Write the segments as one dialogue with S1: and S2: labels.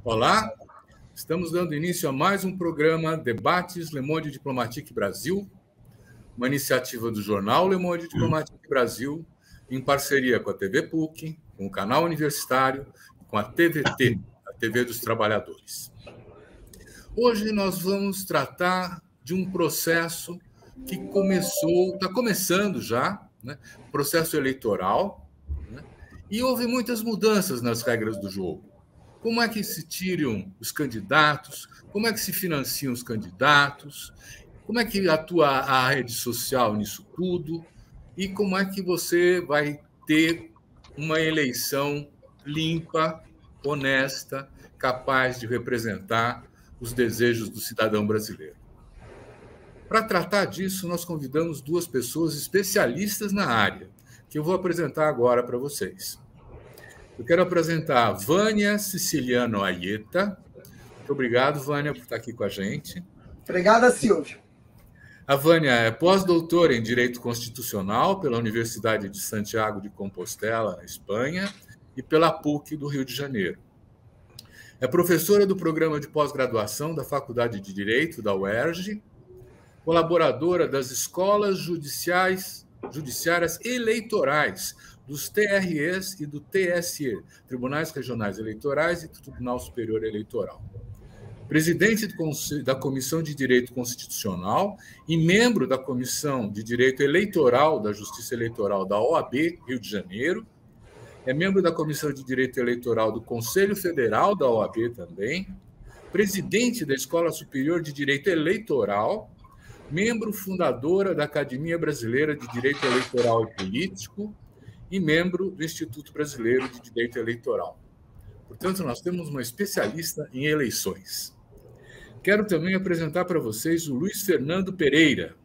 S1: Olá, estamos dando início a mais um programa Debates Le Monde Diplomatique Brasil, uma iniciativa do jornal Le Monde Diplomatique Brasil, em parceria com a TV PUC, com o canal universitário e com a TVT, a TV dos Trabalhadores. Hoje nós vamos tratar de um processo que está começando já, né? Processo eleitoral, né? E houve muitas mudanças nas regras do jogo. Como é que se tiram os candidatos? Como é que se financiam os candidatos? Como é que atua a rede social nisso tudo? E como é que você vai ter uma eleição limpa, honesta, capaz de representar os desejos do cidadão brasileiro? Para tratar disso, nós convidamos duas pessoas especialistas na área, que eu vou apresentar agora para vocês. Eu quero apresentar a Vânia Siciliano Aieta. Muito obrigado, Vânia, por estar aqui com a gente.
S2: Obrigada, Silvio.
S1: A Vânia é pós-doutora em Direito Constitucional pela Universidade de Santiago de Compostela, na Espanha, e pela PUC do Rio de Janeiro. É professora do programa de pós-graduação da Faculdade de Direito da UERJ, colaboradora das escolas judiciárias eleitorais, dos TREs e do TSE, Tribunais Regionais Eleitorais e Tribunal Superior Eleitoral. Presidente da Comissão de Direito Constitucional e membro da Comissão de Direito Eleitoral da Justiça Eleitoral da OAB, Rio de Janeiro. É membro da Comissão de Direito Eleitoral do Conselho Federal da OAB também. Presidente da Escola Superior de Direito Eleitoral. Membro fundadora da Academia Brasileira de Direito Eleitoral e Político e membro do Instituto Brasileiro de Direito Eleitoral. Portanto, nós temos uma especialista em eleições. Quero também apresentar para vocês o Luiz Fernando Pereira.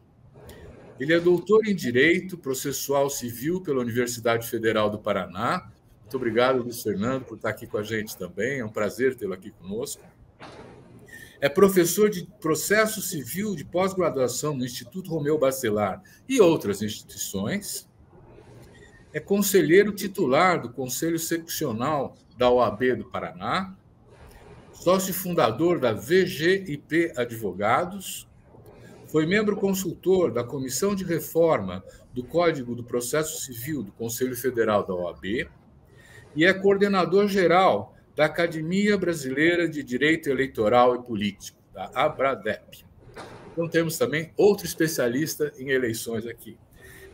S1: Ele é doutor em Direito Processual Civil pela Universidade Federal do Paraná. Muito obrigado, Luiz Fernando, por estar aqui com a gente também. É um prazer tê-lo aqui conosco. É professor de Processo Civil de pós-graduação no Instituto Romeu Bacelar e outras instituições. É conselheiro titular do Conselho Seccional da OAB do Paraná. Sócio fundador da VGIP Advogados. Foi membro consultor da Comissão de Reforma do Código do Processo Civil do Conselho Federal da OAB. E é coordenador geral da Academia Brasileira de Direito Eleitoral e Político, da ABRADEP. Então, temos também outro especialista em eleições aqui.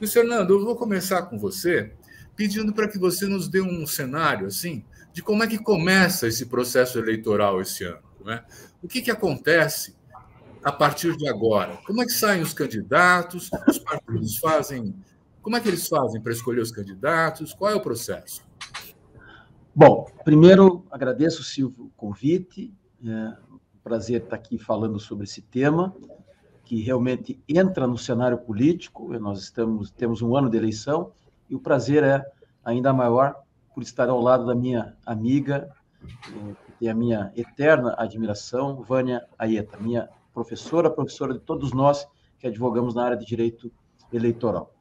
S1: Luiz Fernando, eu vou começar com você, pedindo para que você nos dê um cenário assim, de como é que começa esse processo eleitoral esse ano. Não é? O que acontece a partir de agora? Como é que saem os candidatos? Os partidos fazem... Como é que eles fazem para escolher os candidatos? Qual é o processo?
S3: Bom, primeiro agradeço, Silvio, o convite. É um prazer estar aqui falando sobre esse tema, que realmente entra no cenário político. Nós temos um ano de eleição, e o prazer é ainda maior por estar ao lado da minha amiga, que tem a minha eterna admiração, Vânia Aieta, minha professora de todos nós que advogamos na área de direito eleitoral.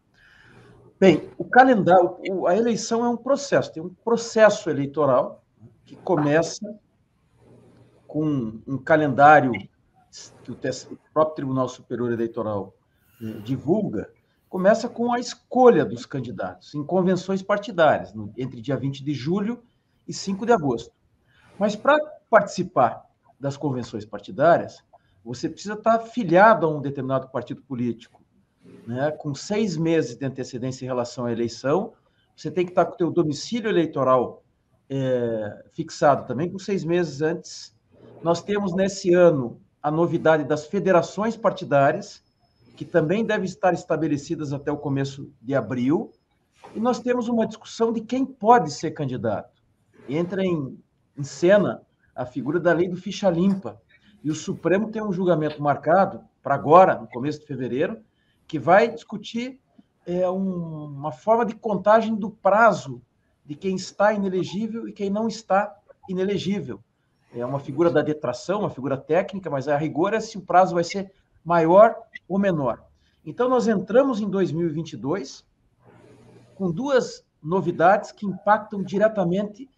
S3: Bem, o calendário, a eleição é um processo, tem um processo eleitoral que começa com um calendário que o próprio Tribunal Superior Eleitoral divulga, começa com a escolha dos candidatos em convenções partidárias, entre dia 20 de julho e 5 de agosto. Mas para participar das convenções partidárias, você precisa estar filiado a um determinado partido político, né, com 6 meses de antecedência em relação à eleição. Você tem que estar com o teu domicílio eleitoral fixado também, com 6 meses antes. Nós temos, nesse ano, a novidade das federações partidárias, que também devem estar estabelecidas até o começo de abril. E nós temos uma discussão de quem pode ser candidato. Entra em cena a figura da lei do ficha limpa. E o Supremo tem um julgamento marcado para agora, no começo de fevereiro, que vai discutir uma forma de contagem do prazo de quem está inelegível e quem não está inelegível. é uma figura da detração, uma figura técnica, mas a rigor é se o prazo vai ser maior ou menor. Então, nós entramos em 2022 com duas novidades que impactam diretamente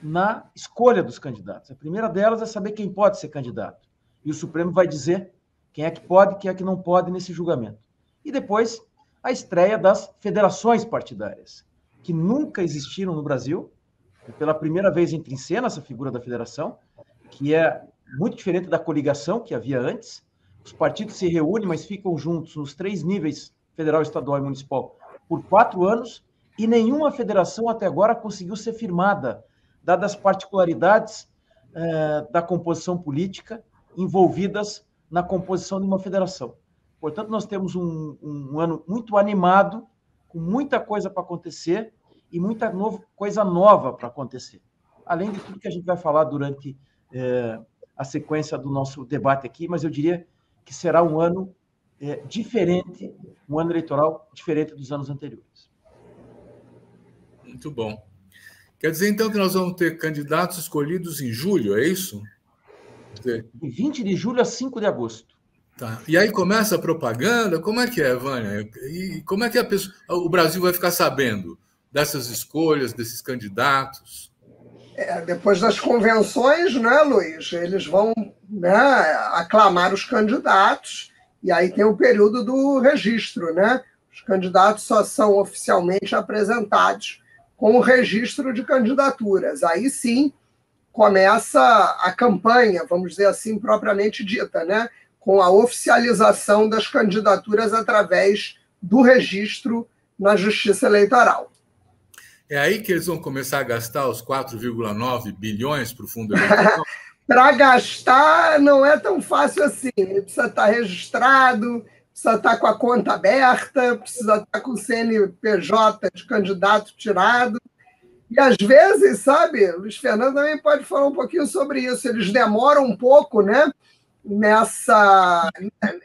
S3: na escolha dos candidatos. A primeira delas é saber quem pode ser candidato. E o Supremo vai dizer quem é que pode e quem é que não pode nesse julgamento. E depois, a estreia das federações partidárias, que nunca existiram no Brasil. Pela primeira vez entra em cena essa figura da federação, que é muito diferente da coligação que havia antes. Os partidos se reúnem, mas ficam juntos nos 3 níveis, federal, estadual e municipal, por 4 anos, e nenhuma federação até agora conseguiu ser firmada, dadas as particularidades da composição política envolvidas na composição de uma federação. Portanto, nós temos um ano muito animado, com muita coisa para acontecer e muita coisa nova para acontecer. Além de tudo que a gente vai falar durante a sequência do nosso debate aqui, mas eu diria que será um ano diferente, um ano eleitoral diferente dos anos anteriores.
S1: Muito bom. Quer dizer, então, que nós vamos ter candidatos escolhidos em julho, é isso?
S3: De 20 de julho a 5 de agosto.
S1: Tá. E aí começa a propaganda? Como é que é, Vânia? E como é que o Brasil vai ficar sabendo dessas escolhas, desses candidatos?
S2: Depois das convenções, né, Luiz? Eles vão, né, aclamar os candidatos, e aí tem o período do registro, né? Os candidatos só são oficialmente apresentados com o registro de candidaturas. Aí sim começa a campanha, vamos dizer assim, propriamente dita, né? Com a oficialização das candidaturas através do registro na Justiça Eleitoral.
S1: É aí que eles vão começar a gastar os 4,9 bilhões para o fundo eleitoral?
S2: Para gastar não é tão fácil assim. Ele precisa estar registrado, precisa estar com a conta aberta, precisa estar com o CNPJ de candidato tirado. E, às vezes, sabe, o Luiz Fernando também pode falar um pouquinho sobre isso. Eles demoram um pouco, né,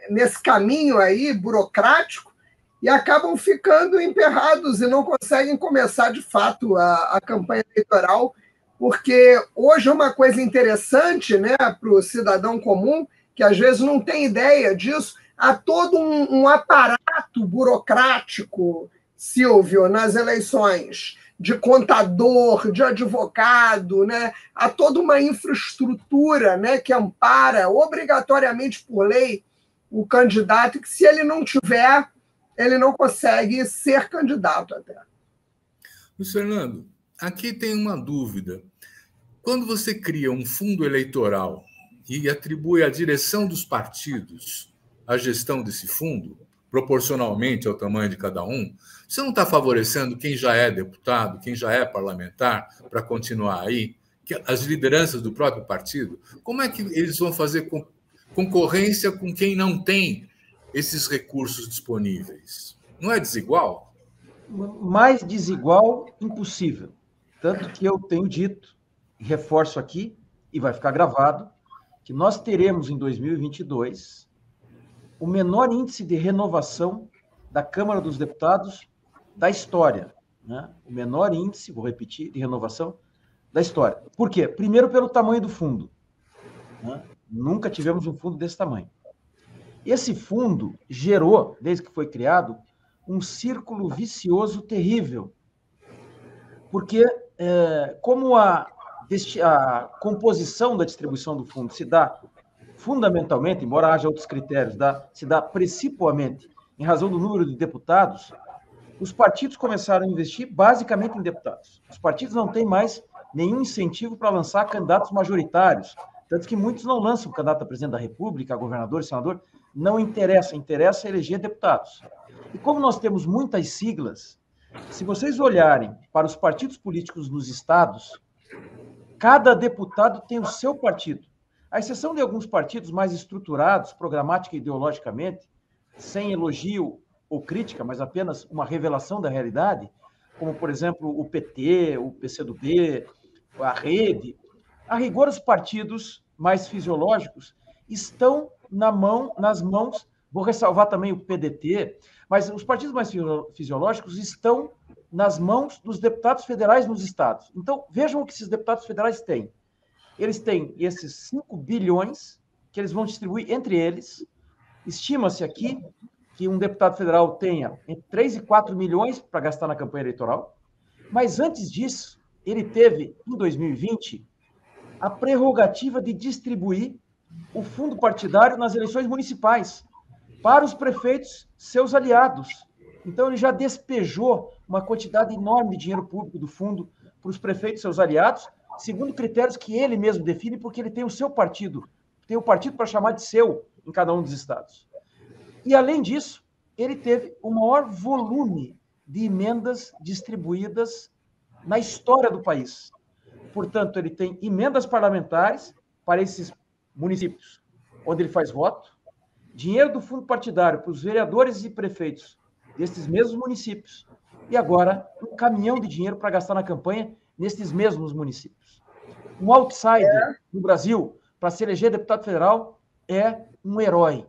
S2: nesse caminho aí burocrático e acabam ficando emperrados e não conseguem começar, de fato, a campanha eleitoral, porque hoje é uma coisa interessante, né, para o cidadão comum, que às vezes não tem ideia disso, há todo um aparato burocrático, Silvio, nas eleições, de contador, de advogado, né? Há toda uma infraestrutura, né, que ampara obrigatoriamente por lei o candidato, que se ele não tiver, ele não consegue ser candidato até.
S1: Luiz Fernando, aqui tem uma dúvida. Quando você cria um fundo eleitoral e atribui à direção dos partidos a gestão desse fundo, proporcionalmente ao tamanho de cada um, você não está favorecendo quem já é deputado, quem já é parlamentar, para continuar aí? As lideranças do próprio partido? Como é que eles vão fazer concorrência com quem não tem esses recursos disponíveis? Não é desigual?
S3: Mais desigual, impossível. Tanto que eu tenho dito, e reforço aqui, e vai ficar gravado, que nós teremos em 2022 o menor índice de renovação da Câmara dos Deputados da história, né? O menor índice, vou repetir, de renovação da história. Por quê? Primeiro, pelo tamanho do fundo, né? Nunca tivemos um fundo desse tamanho. Esse fundo gerou, desde que foi criado, um círculo vicioso terrível, porque como a composição da distribuição do fundo se dá fundamentalmente, embora haja outros critérios, se dá principalmente em razão do número de deputados, os partidos começaram a investir basicamente em deputados. Os partidos não têm mais nenhum incentivo para lançar candidatos majoritários, tanto que muitos não lançam candidato a presidente da República, a governador, senador, não interessa, interessa eleger deputados. E como nós temos muitas siglas, se vocês olharem para os partidos políticos nos estados, cada deputado tem o seu partido. À exceção de alguns partidos mais estruturados, programática e ideologicamente, sem elogio ou crítica, mas apenas uma revelação da realidade, como, por exemplo, o PT, o PCdoB, a Rede, a rigor, os partidos mais fisiológicos estão nas mãos, vou ressalvar também o PDT, mas os partidos mais fisiológicos estão nas mãos dos deputados federais nos estados. Então, vejam o que esses deputados federais têm. eles têm esses 5 bilhões que eles vão distribuir entre eles. Estima-se aqui que um deputado federal tenha entre 3 e 4 milhões para gastar na campanha eleitoral, mas antes disso, ele teve, em 2020, a prerrogativa de distribuir o fundo partidário nas eleições municipais para os prefeitos, seus aliados. Então, ele já despejou uma quantidade enorme de dinheiro público do fundo para os prefeitos, seus aliados, segundo critérios que ele mesmo define, porque ele tem o seu partido, tem o partido para chamar de seu em cada um dos estados. E, além disso, ele teve o maior volume de emendas distribuídas na história do país. Portanto, ele tem emendas parlamentares para esses municípios, onde ele faz voto, dinheiro do fundo partidário para os vereadores e prefeitos desses mesmos municípios, e agora um caminhão de dinheiro para gastar na campanha nesses mesmos municípios. Um outsider no Brasil, para se eleger deputado federal, é um herói.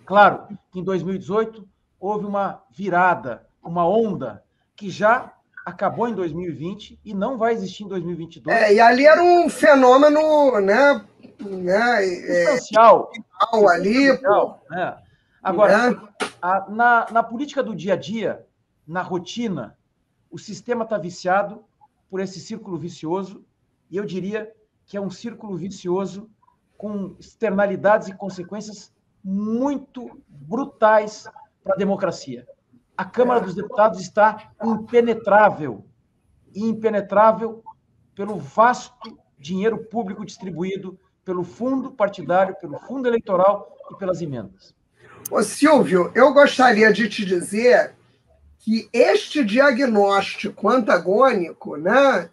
S3: Claro que em 2018 houve uma virada, uma onda, que já acabou em 2020 e não vai existir em 2022.
S2: E ali era um fenômeno, né?
S3: Substancial.
S2: Ali.
S3: Né? Agora, na política do dia a dia, na rotina, o sistema está viciado por esse círculo vicioso, e eu diria que é um círculo vicioso com externalidades e consequências muito brutais para a democracia. A Câmara dos Deputados está impenetrável pelo vasto dinheiro público distribuído pelo fundo partidário, pelo fundo eleitoral e pelas emendas.
S2: Ô, Silvio, eu gostaria de te dizer que este diagnóstico antagônico, né,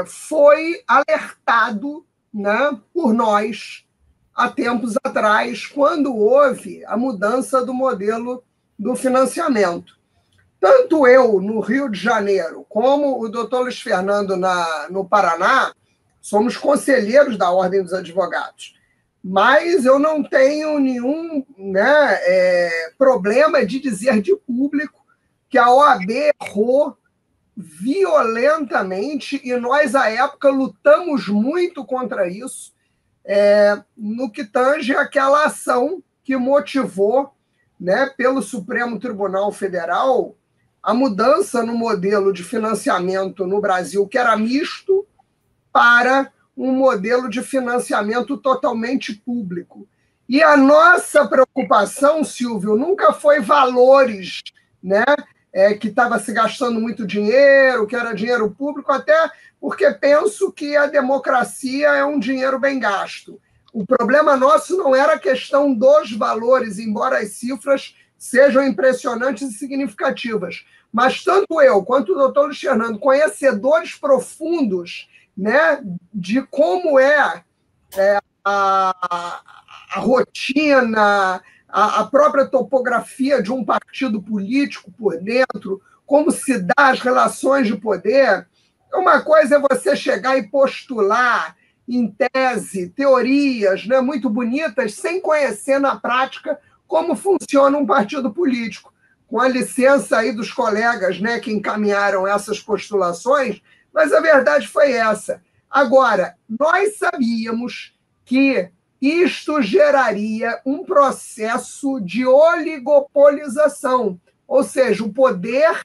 S2: foi alertado, né, por nós há tempos atrás, quando houve a mudança do modelo do financiamento. Tanto eu, no Rio de Janeiro, como o doutor Luiz Fernando no Paraná, somos conselheiros da Ordem dos Advogados. Mas eu não tenho nenhum, né, problema de dizer de público que a OAB errou violentamente, e nós, à época, lutamos muito contra isso, no que tange aquela ação que motivou, né, pelo Supremo Tribunal Federal a mudança no modelo de financiamento no Brasil, que era misto, para um modelo de financiamento totalmente público. E a nossa preocupação, Silvio, nunca foi valores, né, que estava se gastando muito dinheiro, que era dinheiro público, até porque penso que a democracia é um dinheiro bem gasto. O problema nosso não era a questão dos valores, embora as cifras sejam impressionantes e significativas. Mas tanto eu quanto o doutor Luiz Fernando, conhecedores profundos, né, de como a rotina, a própria topografia de um partido político por dentro, como se dá as relações de poder. Uma coisa é você chegar e postular, em tese, teorias, né, muito bonitas, sem conhecer na prática como funciona um partido político. Com a licença aí dos colegas, né, que encaminharam essas postulações, mas a verdade foi essa. Agora, nós sabíamos que isto geraria um processo de oligopolização, ou seja, o poder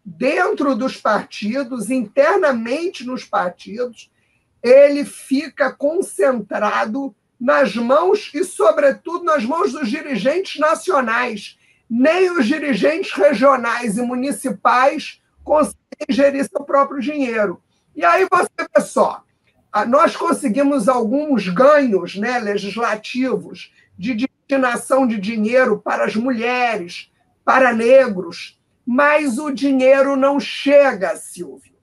S2: dentro dos partidos, internamente nos partidos, ele fica concentrado nas mãos e, sobretudo, nas mãos dos dirigentes nacionais. Nem os dirigentes regionais e municipais conseguem gerir seu próprio dinheiro. E aí você vê só, nós conseguimos alguns ganhos, né, legislativos de destinação de dinheiro para as mulheres, para negros, mas o dinheiro não chega, Silvio,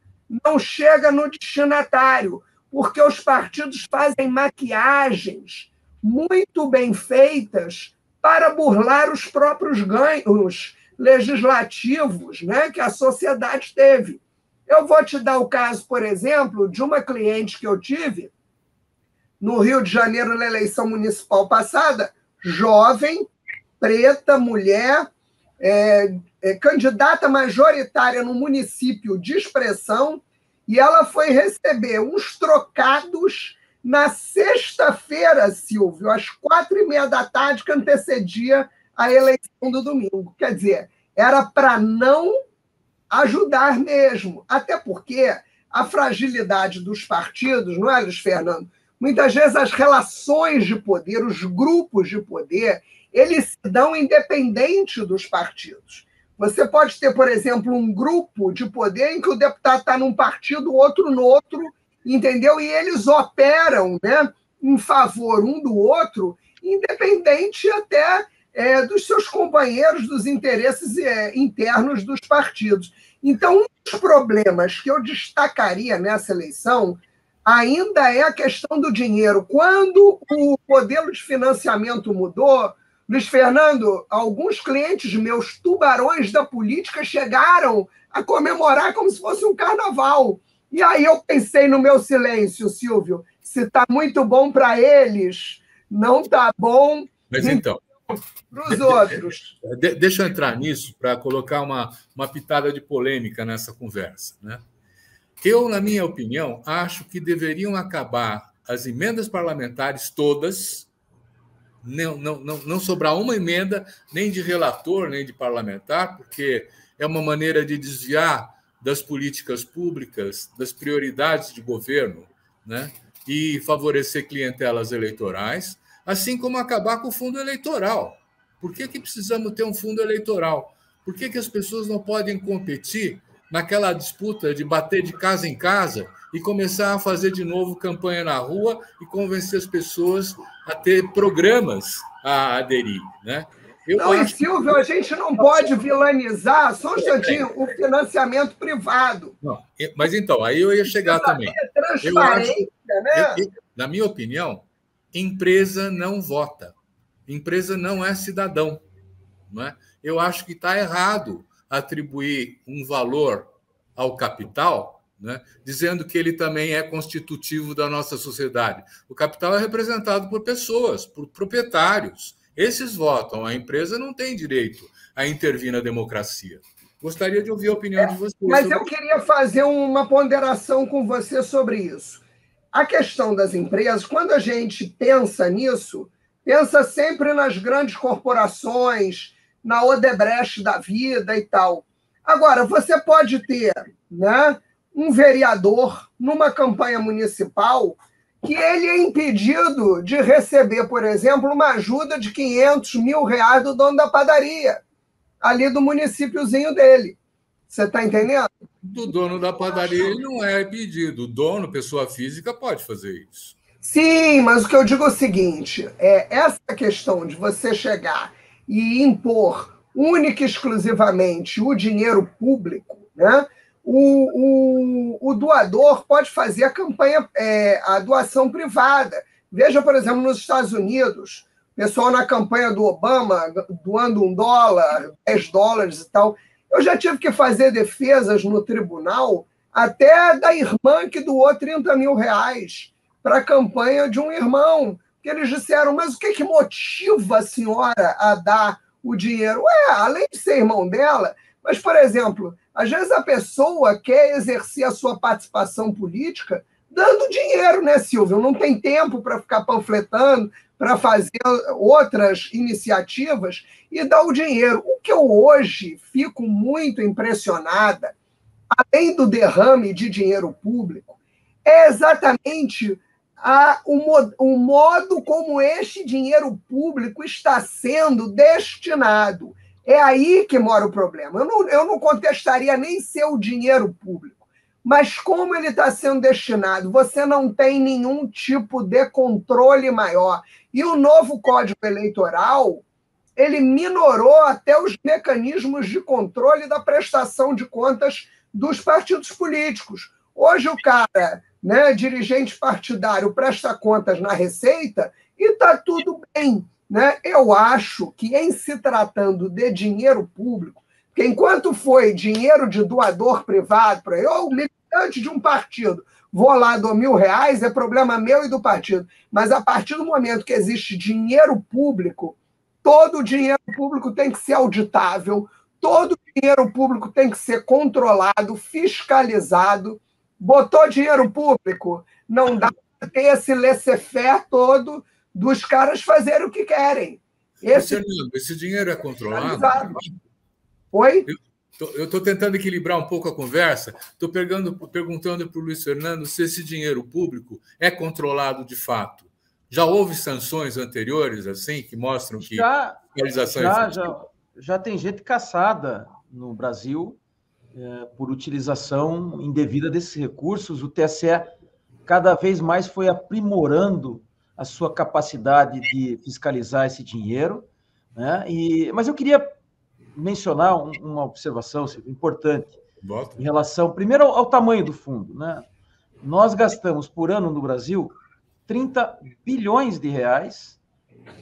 S2: não chega no destinatário, porque os partidos fazem maquiagens muito bem feitas para burlar os próprios ganhos legislativos, né, que a sociedade teve. Eu vou te dar o caso, por exemplo, de uma cliente que eu tive no Rio de Janeiro na eleição municipal passada, jovem, preta, mulher, candidata majoritária no município de expressão, e ela foi receber uns trocados na sexta-feira, Silvio, às 4h30 da tarde, que antecedia a eleição do domingo. Quer dizer, era para não ajudar mesmo. Até porque a fragilidade dos partidos, não é, Luiz Fernando? Muitas vezes as relações de poder, os grupos de poder, eles se dão independente dos partidos. Você pode ter, por exemplo, um grupo de poder em que o deputado está num partido, o outro no outro, entendeu? E eles operam, né, em favor um do outro, independente até dos seus companheiros, dos interesses internos dos partidos. Então, um dos problemas que eu destacaria nessa eleição ainda é a questão do dinheiro. Quando o modelo de financiamento mudou, Luiz Fernando, alguns clientes meus, tubarões da política, chegaram a comemorar como se fosse um carnaval. E aí eu pensei no meu silêncio, Silvio, se está muito bom para eles, não está bom.
S1: Mas então,
S2: para os outros.
S1: Deixa eu entrar nisso para colocar uma pitada de polêmica nessa conversa, né? Eu, na minha opinião, acho que deveriam acabar as emendas parlamentares todas, não sobrar uma emenda, nem de relator, nem de parlamentar, porque é uma maneira de desviar das políticas públicas, das prioridades de governo, né? E favorecer clientelas eleitorais, assim como acabar com o fundo eleitoral. Por que precisamos ter um fundo eleitoral? Por que as pessoas não podem competir naquela disputa de bater de casa em casa e começar a fazer de novo campanha na rua e convencer as pessoas a ter programas a aderir, né?
S2: Silvio, a gente não pode vilanizar, só um instantinho, o financiamento privado.
S1: Não, mas então, aí eu ia chegar também.
S2: Transparência, né?
S1: Na minha opinião, empresa não vota. Empresa não é cidadão. Não é? Eu acho que está errado atribuir um valor ao capital, né, dizendo que ele também é constitutivo da nossa sociedade. O capital é representado por pessoas, por proprietários. Esses votam. A empresa não tem direito a intervir na democracia. Gostaria de ouvir a opinião de vocês.
S2: Mas eu queria fazer uma ponderação com você sobre isso. A questão das empresas, quando a gente pensa nisso, pensa sempre nas grandes corporações, na Odebrecht da vida e tal. Agora, você pode ter, né, um vereador numa campanha municipal que ele é impedido de receber, por exemplo, uma ajuda de R$500 mil do dono da padaria, ali do municípiozinho dele. Você está entendendo?
S1: Do dono da padaria ele não é impedido. O dono, pessoa física, pode fazer isso.
S2: Sim, mas o que eu digo é o seguinte, essa questão de você chegar e impor única e exclusivamente o dinheiro público, né? O doador pode fazer a campanha, a doação privada. Veja, por exemplo, nos Estados Unidos, o pessoal na campanha do Obama doando $1, $10 e tal. Eu já tive que fazer defesas no tribunal até da irmã que doou R$30 mil para a campanha de um irmão, que eles disseram, mas o que motiva a senhora a dar o dinheiro? Além de ser irmão dela, mas, por exemplo, às vezes a pessoa quer exercer a sua participação política dando dinheiro, né, Silvio? Não tem tempo para ficar panfletando, para fazer outras iniciativas e dar o dinheiro. O que eu hoje fico muito impressionada, além do derrame de dinheiro público, é exatamente o modo como este dinheiro público está sendo destinado. É aí que mora o problema. Eu não contestaria nem ser o dinheiro público, mas como ele está sendo destinado, você não tem nenhum tipo de controle maior. E o novo Código Eleitoral, ele minorou até os mecanismos de controle da prestação de contas dos partidos políticos. Hoje o cara, né, dirigente partidário, presta contas na Receita e está tudo bem. Né? Eu acho que, em se tratando de dinheiro público, que enquanto foi dinheiro de doador privado, eu, militante de um partido, vou lá, dou R$1.000, é problema meu e do partido. Mas a partir do momento que existe dinheiro público, todo o dinheiro público tem que ser auditável, todo o dinheiro público tem que ser controlado, fiscalizado. Botou dinheiro público, não dá para ter esse laissez-faire todo dos caras fazerem o que querem.
S1: Esse dinheiro é controlado?
S2: Oi?
S1: Eu estou tentando equilibrar um pouco a conversa. Estou perguntando para o Luiz Fernando se esse dinheiro público é controlado de fato. Já houve sanções anteriores assim que mostram que a
S3: fiscalização já tem gente caçada no Brasil por utilização indevida desses recursos. O TSE cada vez mais foi aprimorando a sua capacidade de fiscalizar esse dinheiro, né? Mas eu queria mencionar uma observação importante em relação, primeiro, ao tamanho do fundo, né? Nós gastamos por ano no Brasil 30 bilhões de reais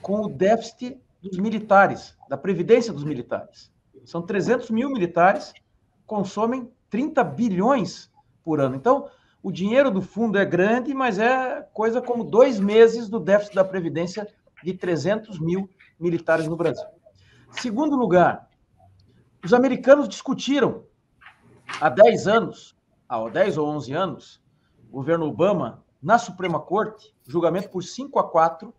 S3: com o déficit dos militares, da previdência dos militares. São 300 mil militares, consomem 30 bilhões por ano. Então, o dinheiro do fundo é grande, mas é coisa como 2 meses do déficit da previdência de 300 mil militares no Brasil. Segundo lugar, os americanos discutiram há 10 anos, há 10 ou 11 anos, o governo Obama, na Suprema Corte, julgamento por 5-4,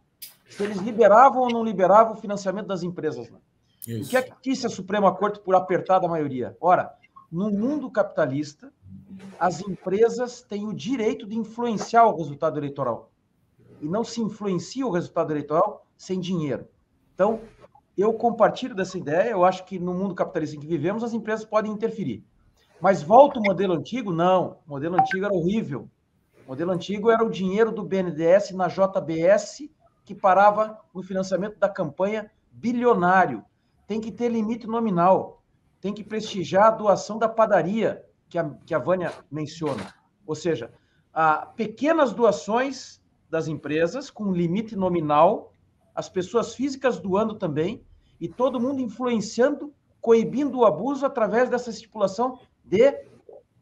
S3: se eles liberavam ou não liberavam o financiamento das empresas lá. O que é que disse a Suprema Corte por apertada maioria? Ora, no mundo capitalista, as empresas têm o direito de influenciar o resultado eleitoral. E não se influencia o resultado eleitoral sem dinheiro. Então, eu compartilho dessa ideia. Eu acho que no mundo capitalista em que vivemos, as empresas podem interferir. Mas volta o modelo antigo? Não. O modelo antigo era horrível. O modelo antigo era o dinheiro do BNDES na JBS, que parava no financiamento da campanha bilionário. Tem que ter limite nominal. Tem que prestigiar a doação da padaria, que a Vânia menciona. Ou seja, pequenas doações das empresas com limite nominal, as pessoas físicas doando também, e todo mundo influenciando, coibindo o abuso através dessa estipulação de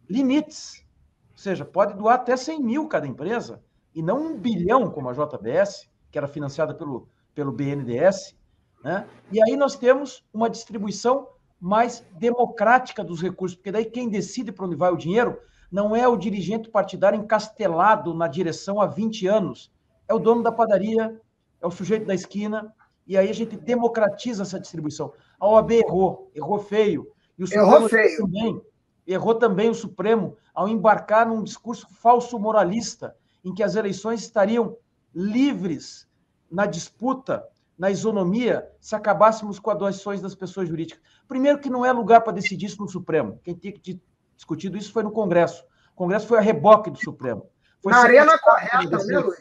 S3: limites. Ou seja, pode doar até 100 mil cada empresa, e não 1 bilhão como a JBS, que era financiada pelo BNDES, né? E aí nós temos uma distribuição mais democrática dos recursos, porque daí quem decide para onde vai o dinheiro não é o dirigente partidário encastelado na direção há 20 anos, é o dono da padaria, é o sujeito da esquina, e aí a gente democratiza essa distribuição. A OAB errou feio. E o Supremo errou também o Supremo ao embarcar num discurso falso moralista, em que as eleições estariam livres na disputa, na isonomia, se acabássemos com as doações das pessoas jurídicas. Primeiro que não é lugar para decidir isso no Supremo. Quem tinha que discutido isso foi no Congresso. O Congresso foi a reboque do Supremo. Foi
S2: na arena correta, né, Luiz?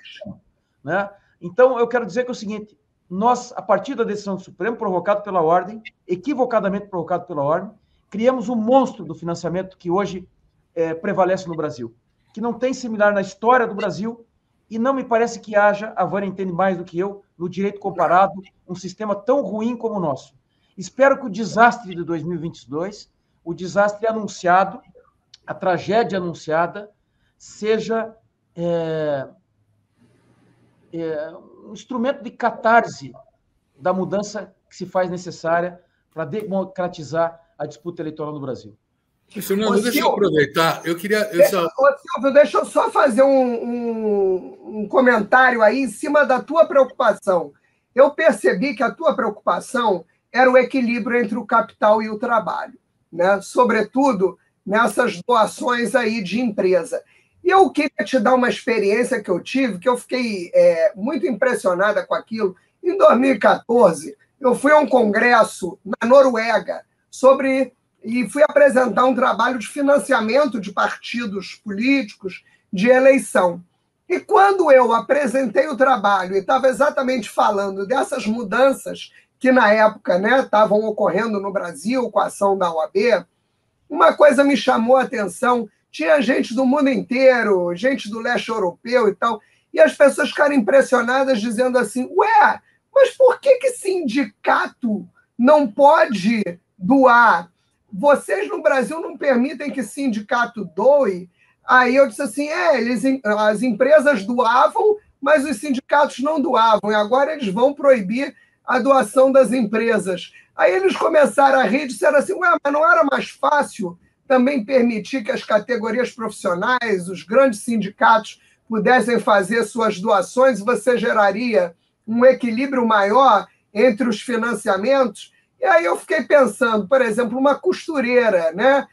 S3: Né? Então, eu quero dizer que é o seguinte, nós, a partir da decisão do Supremo, provocado pela ordem, equivocadamente provocado pela ordem, criamos um monstro do financiamento que hoje prevalece no Brasil, que não tem similar na história do Brasil, e não me parece que haja, a Vânia entende mais do que eu, no direito comparado, um sistema tão ruim como o nosso. Espero que o desastre de 2022, o desastre anunciado, a tragédia anunciada, seja um instrumento de catarse da mudança que se faz necessária para democratizar a disputa eleitoral no Brasil.
S1: Fernando, deixa eu aproveitar.
S2: Silvio, deixa eu só fazer um comentário aí em cima da tua preocupação. Eu percebi que a tua preocupação era o equilíbrio entre o capital e o trabalho, né? Sobretudo nessas doações aí de empresa. E eu queria te dar uma experiência que eu tive, que eu fiquei muito impressionada com aquilo. Em 2014, eu fui a um congresso na Noruega e fui apresentar um trabalho de financiamento de partidos políticos de eleição. E quando eu apresentei o trabalho e estava exatamente falando dessas mudanças que na época estavam ocorrendo no Brasil com a ação da OAB, uma coisa me chamou a atenção. Tinha gente do mundo inteiro, gente do leste europeu e tal, e as pessoas ficaram impressionadas dizendo assim, ué, mas por que sindicato não pode doar? Vocês no Brasil não permitem que sindicato doe? Aí eu disse assim, as empresas doavam, mas os sindicatos não doavam, e agora eles vão proibir a doação das empresas. Aí eles começaram a rir e disseram assim, ué, mas não era mais fácil também permitir que as categorias profissionais, os grandes sindicatos, pudessem fazer suas doações, você geraria um equilíbrio maior entre os financiamentos. E aí eu fiquei pensando, por exemplo, uma costureira, né,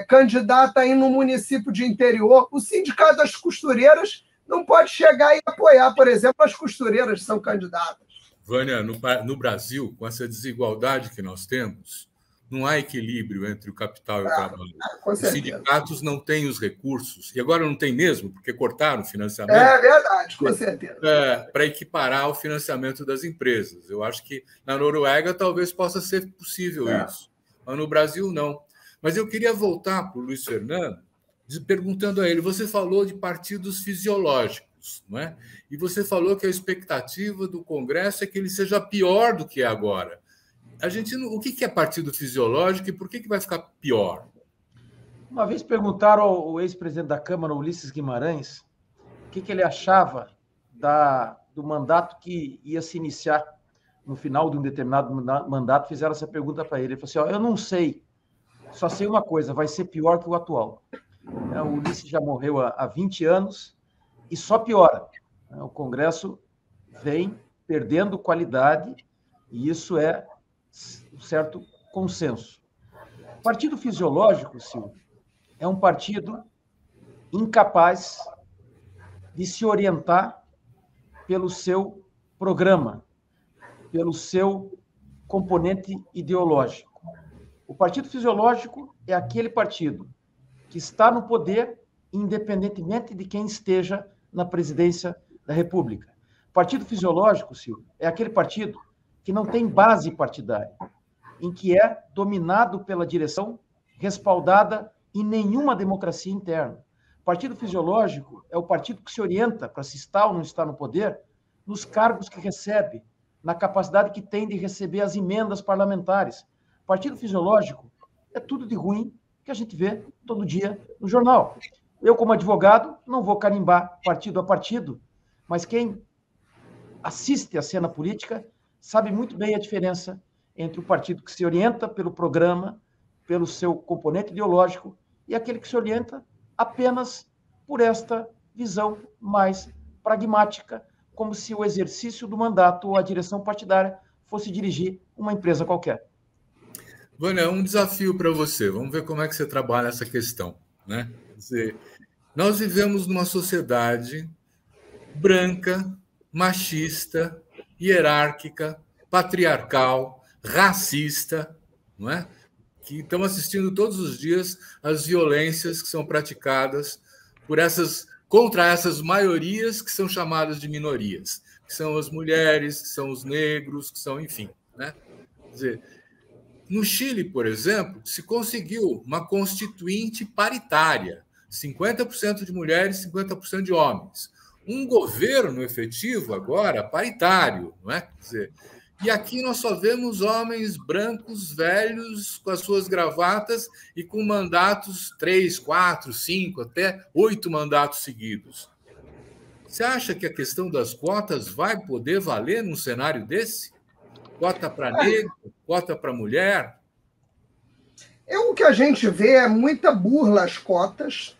S2: candidata aí no município de interior, o sindicato das costureiras não pode chegar e apoiar, por exemplo, as costureiras que são candidatas.
S1: Vânia, no Brasil, com essa desigualdade que nós temos, não há equilíbrio entre o capital e o trabalho. Os sindicatos não têm os recursos, e agora não tem mesmo, porque cortaram o financiamento.
S2: É verdade, com certeza.
S1: Para equiparar o financiamento das empresas. Eu acho que na Noruega talvez possa ser possível isso, mas no Brasil não. Mas eu queria voltar para o Luiz Fernando, perguntando a ele, você falou de partidos fisiológicos, não é? E você falou que a expectativa do Congresso é que ele seja pior do que é agora. O que é partido fisiológico e por que vai ficar pior?
S3: Uma vez perguntaram ao ex-presidente da Câmara, Ulisses Guimarães, o que ele achava do mandato que ia se iniciar no final de um determinado mandato. Fizeram essa pergunta para ele. Ele falou assim, eu não sei, só sei uma coisa, vai ser pior que o atual. O Ulisses já morreu há 20 anos e só piora. O Congresso vem perdendo qualidade e isso é um certo consenso. O partido fisiológico, Silvio, é um partido incapaz de se orientar pelo seu programa, pelo seu componente ideológico. O partido fisiológico é aquele partido que está no poder independentemente de quem esteja na presidência da República. O partido fisiológico, Silvio, é aquele partido que não tem base partidária, em que é dominado pela direção, respaldada em nenhuma democracia interna. O partido fisiológico é o partido que se orienta para se estar ou não estar no poder nos cargos que recebe, na capacidade que tem de receber as emendas parlamentares. O partido fisiológico é tudo de ruim que a gente vê todo dia no jornal. Eu, como advogado, não vou carimbar partido a partido, mas quem assiste à cena política sabe muito bem a diferença entre o partido que se orienta pelo programa, pelo seu componente ideológico, e aquele que se orienta apenas por esta visão mais pragmática, como se o exercício do mandato ou a direção partidária fosse dirigir uma empresa qualquer.
S1: Vânia, um desafio para você. Vamos ver como é que você trabalha essa questão, né? Quer dizer, nós vivemos numa sociedade branca, machista, hierárquica, patriarcal, racista, não é? Que estamos assistindo todos os dias às violências que são praticadas contra essas maiorias que são chamadas de minorias, que são as mulheres, que são os negros, que são, enfim, né? Quer dizer, no Chile, por exemplo, se conseguiu uma constituinte paritária, 50% de mulheres, 50% de homens. Um governo efetivo agora paritário, não é? Quer dizer, e aqui nós só vemos homens brancos, velhos, com as suas gravatas e com mandatos 3, 4, 5, até 8 mandatos seguidos. Você acha que a questão das cotas vai poder valer num cenário desse? Cota para negro, cota para mulher?
S2: O que a gente vê é muita burla às cotas.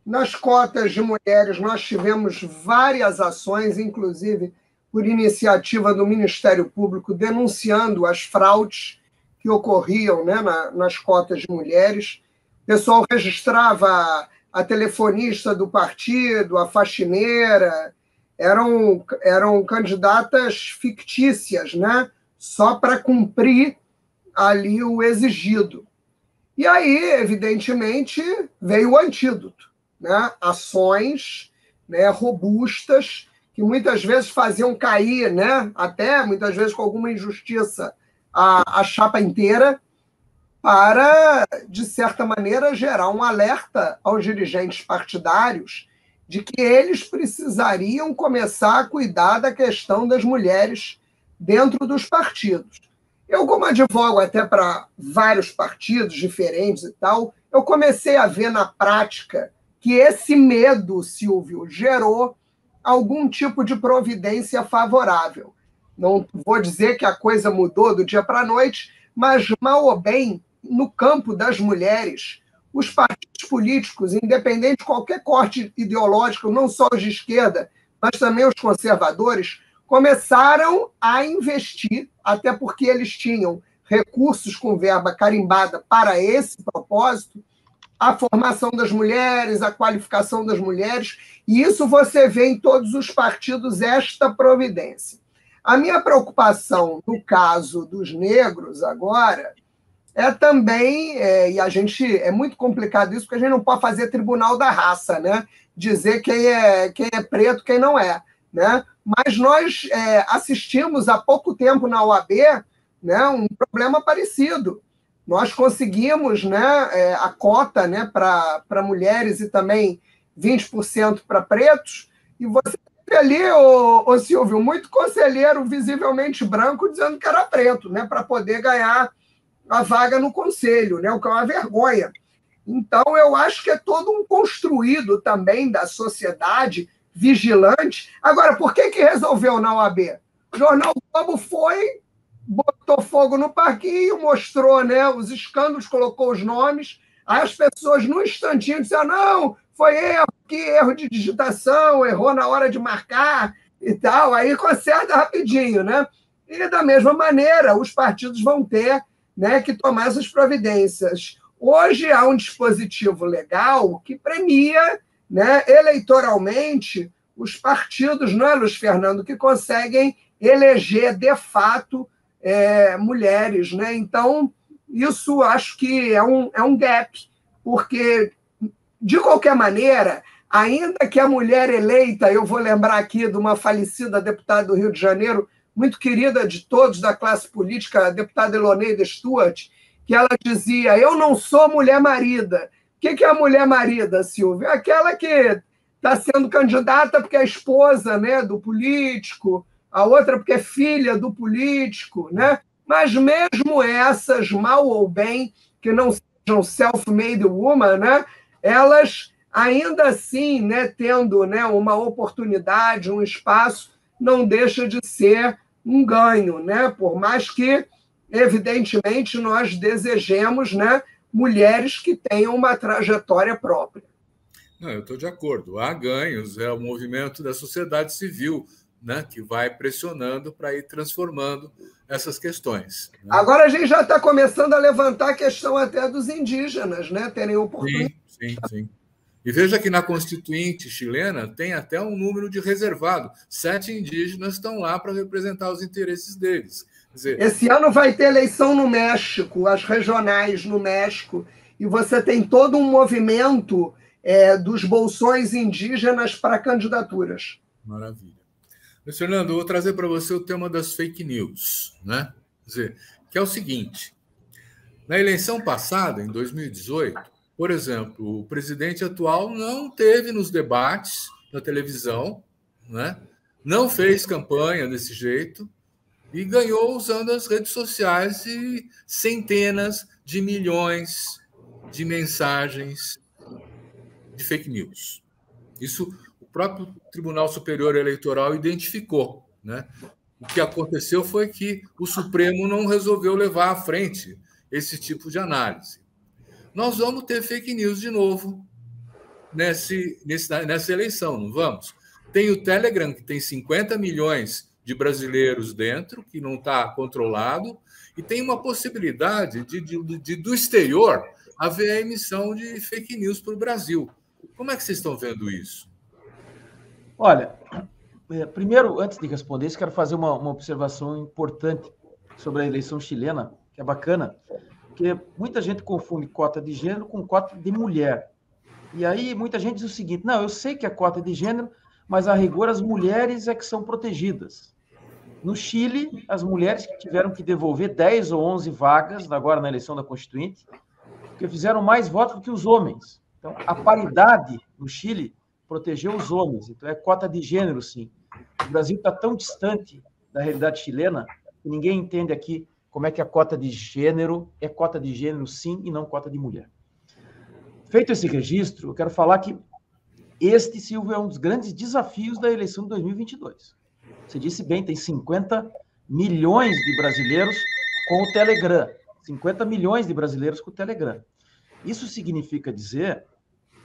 S2: Nas cotas de mulheres, nós tivemos várias ações, inclusive por iniciativa do Ministério Público, denunciando as fraudes que ocorriam, né, nas cotas de mulheres. O pessoal registrava a telefonista do partido, a faxineira, eram candidatas fictícias, né, só para cumprir ali o exigido. E aí, evidentemente, veio o antídoto, né? Ações, né, robustas, que muitas vezes faziam cair, né, até muitas vezes com alguma injustiça, a chapa inteira, para, de certa maneira, gerar um alerta aos dirigentes partidários de que eles precisariam começar a cuidar da questão das mulheres dentro dos partidos. Eu, como advogo até para vários partidos diferentes e tal, eu comecei a ver na prática que esse medo, Silvio, gerou algum tipo de providência favorável. Não vou dizer que a coisa mudou do dia para a noite, mas, mal ou bem, no campo das mulheres, os partidos políticos, independente de qualquer corte ideológico, não só os de esquerda, mas também os conservadores, começaram a investir, até porque eles tinham recursos com verba carimbada para esse propósito, a formação das mulheres, a qualificação das mulheres, e isso você vê em todos os partidos esta providência. A minha preocupação no caso dos negros agora é também, e a gente, é muito complicado isso, porque a gente não pode fazer tribunal da raça, né? Dizer quem é preto, quem não é, né? Mas nós assistimos há pouco tempo na OAB, né, um problema parecido. Nós conseguimos, né, a cota, né, para mulheres e também 20% para pretos, e você tem ali, ô Silvio, muito conselheiro visivelmente branco dizendo que era preto, né, para poder ganhar a vaga no conselho, né, o que é uma vergonha. Então, eu acho que é todo um construído também da sociedade vigilante. Agora, por que resolveu na OAB? O Jornal Globo foi, botou fogo no parquinho, mostrou, né, os escândalos, colocou os nomes, aí as pessoas, num instantinho, disseram, não, foi erro, que erro de digitação, errou na hora de marcar e tal, aí conserta rapidinho, né? E, da mesma maneira, os partidos vão ter, né, que tomar essas providências. Hoje há um dispositivo legal que premia, né, eleitoralmente os partidos, não é, Luiz Fernando, que conseguem eleger, de fato, mulheres. Né? Então, isso acho que é um gap, porque, de qualquer maneira, ainda que a mulher eleita, eu vou lembrar aqui de uma falecida deputada do Rio de Janeiro, muito querida de todos da classe política, a deputada Eloneida Stuart, que ela dizia, eu não sou mulher marida. O que é a mulher marida, Silvio? É aquela que está sendo candidata porque é esposa, né, do político, a outra porque é filha do político, né? Mas mesmo essas, mal ou bem, que não sejam self-made woman, né, elas ainda assim, né, tendo, né, uma oportunidade, um espaço, não deixa de ser um ganho, né? Por mais que, evidentemente, nós desejemos, né, mulheres que tenham uma trajetória própria.
S1: Não, eu estou de acordo. Há ganhos, é o movimento da sociedade civil, né, que vai pressionando para ir transformando essas questões. Né?
S2: Agora a gente já está começando a levantar a questão até dos indígenas, né, terem oportunidade.
S1: Sim. E veja que na Constituinte chilena tem até um número de reservado. 7 indígenas estão lá para representar os interesses deles. Quer dizer,
S2: esse ano vai ter eleição no México, as regionais no México, e você tem todo um movimento dos bolsões indígenas para candidaturas.
S1: Maravilha. Luiz Fernando, eu vou trazer para você o tema das fake news, né? Quer dizer, que é o seguinte, na eleição passada, em 2018, por exemplo, o presidente atual não teve nos debates na televisão, né? Não fez campanha desse jeito e ganhou usando as redes sociais e centenas de milhões de mensagens de fake news. Isso o próprio Tribunal Superior Eleitoral identificou, né? O que aconteceu foi que o Supremo não resolveu levar à frente esse tipo de análise. Nós vamos ter fake news de novo nessa eleição, não vamos? Tem o Telegram, que tem 50 milhões de brasileiros dentro, que não está controlado, e tem uma possibilidade do exterior haver a emissão de fake news para o Brasil. Como é que vocês estão vendo isso?
S3: Olha, primeiro, antes de responder isso, quero fazer uma observação importante sobre a eleição chilena, que é bacana, porque muita gente confunde cota de gênero com cota de mulher. E aí muita gente diz o seguinte, não, eu sei que é cota de gênero, mas a rigor as mulheres é que são protegidas. No Chile, as mulheres que tiveram que devolver 10 ou 11 vagas, agora na eleição da Constituinte, porque fizeram mais votos do que os homens. Então, a paridade no Chile protegeu os homens. Então, é cota de gênero, sim. O Brasil está tão distante da realidade chilena que ninguém entende aqui como é que a cota de gênero é cota de gênero, sim, e não cota de mulher. Feito esse registro, eu quero falar que este, Silvio, é um dos grandes desafios da eleição de 2022. Você disse bem, tem 50 milhões de brasileiros com o Telegram. 50 milhões de brasileiros com o Telegram. Isso significa dizer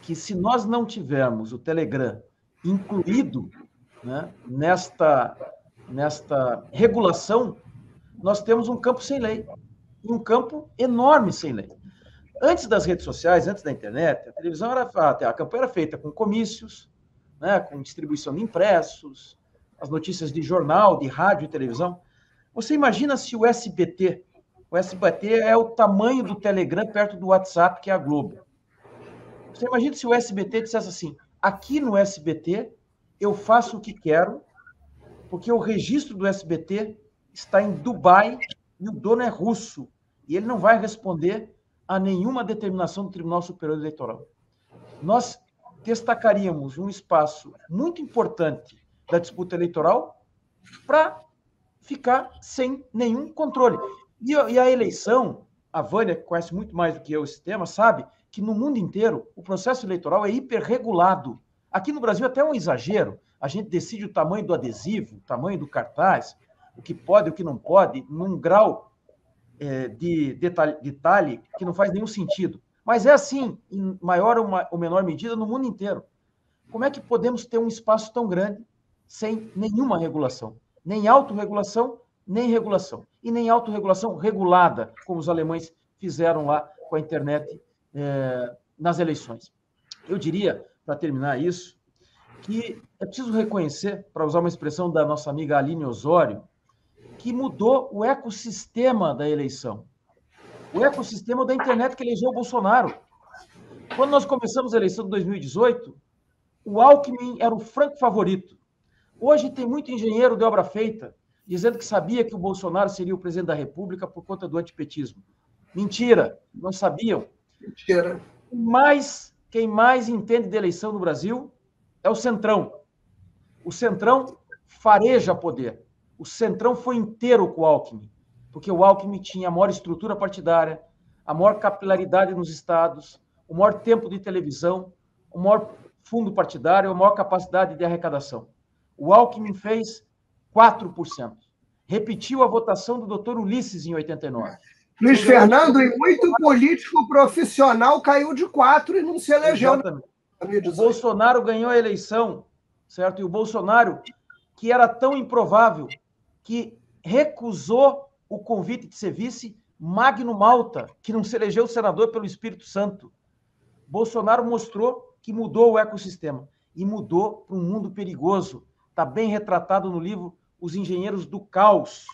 S3: que se nós não tivermos o Telegram incluído, né, nesta regulação, nós temos um campo sem lei, um campo enorme sem lei. Antes das redes sociais, antes da internet, a televisão a campanha era feita com comícios, né, com distribuição de impressos, as notícias de jornal, de rádio e televisão. Você imagina se o SBT é o tamanho do Telegram perto do WhatsApp, que é a Globo. Você imagina se o SBT dissesse assim, aqui no SBT eu faço o que quero, porque o registro do SBT está em Dubai e o dono é russo, e ele não vai responder a nenhuma determinação do Tribunal Superior Eleitoral. Nós destacaríamos um espaço muito importante da disputa eleitoral para ficar sem nenhum controle. E a eleição, a Vânia, que conhece muito mais do que eu esse tema, sabe que no mundo inteiro o processo eleitoral é hiperregulado. Aqui no Brasil até é um exagero. A gente decide o tamanho do adesivo, o tamanho do cartaz, o que pode e o que não pode, num grau de detalhe que não faz nenhum sentido. Mas é assim, em maior ou menor medida, no mundo inteiro. Como é que podemos ter um espaço tão grande sem nenhuma regulação? Nem autorregulação, nem regulação. E nem autorregulação regulada, como os alemães fizeram lá com a internet nas eleições. Eu diria, para terminar isso, que é preciso reconhecer, para usar uma expressão da nossa amiga Aline Osório, que mudou o ecossistema da eleição. O ecossistema da internet que elegeu o Bolsonaro. Quando nós começamos a eleição de 2018, o Alckmin era o franco favorito. Hoje tem muito engenheiro de obra feita dizendo que sabia que o Bolsonaro seria o presidente da República por conta do antipetismo. Mentira, não sabiam.
S2: Mentira.
S3: Mas quem mais entende de eleição no Brasil é o Centrão. O Centrão fareja poder. O Centrão foi inteiro com o Alckmin, porque o Alckmin tinha a maior estrutura partidária, a maior capilaridade nos estados, o maior tempo de televisão, o maior fundo partidário, a maior capacidade de arrecadação. O Alckmin fez 4%. Repetiu a votação do doutor Ulisses em 89.
S2: Luiz Fernando, e muito político profissional caiu de 4 e não se elegeu.
S3: Exatamente. O Bolsonaro ganhou a eleição, certo? E o Bolsonaro, que era tão improvável, que recusou o convite de ser vice, Magno Malta, que não se elegeu senador pelo Espírito Santo. Bolsonaro mostrou que mudou o ecossistema e mudou para um mundo perigoso. Está bem retratado no livro Os Engenheiros do Caos,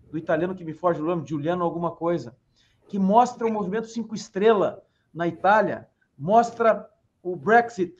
S3: do italiano que me foge o nome, Giuliano alguma coisa, que mostra o movimento 5 Estrela na Itália, mostra o Brexit,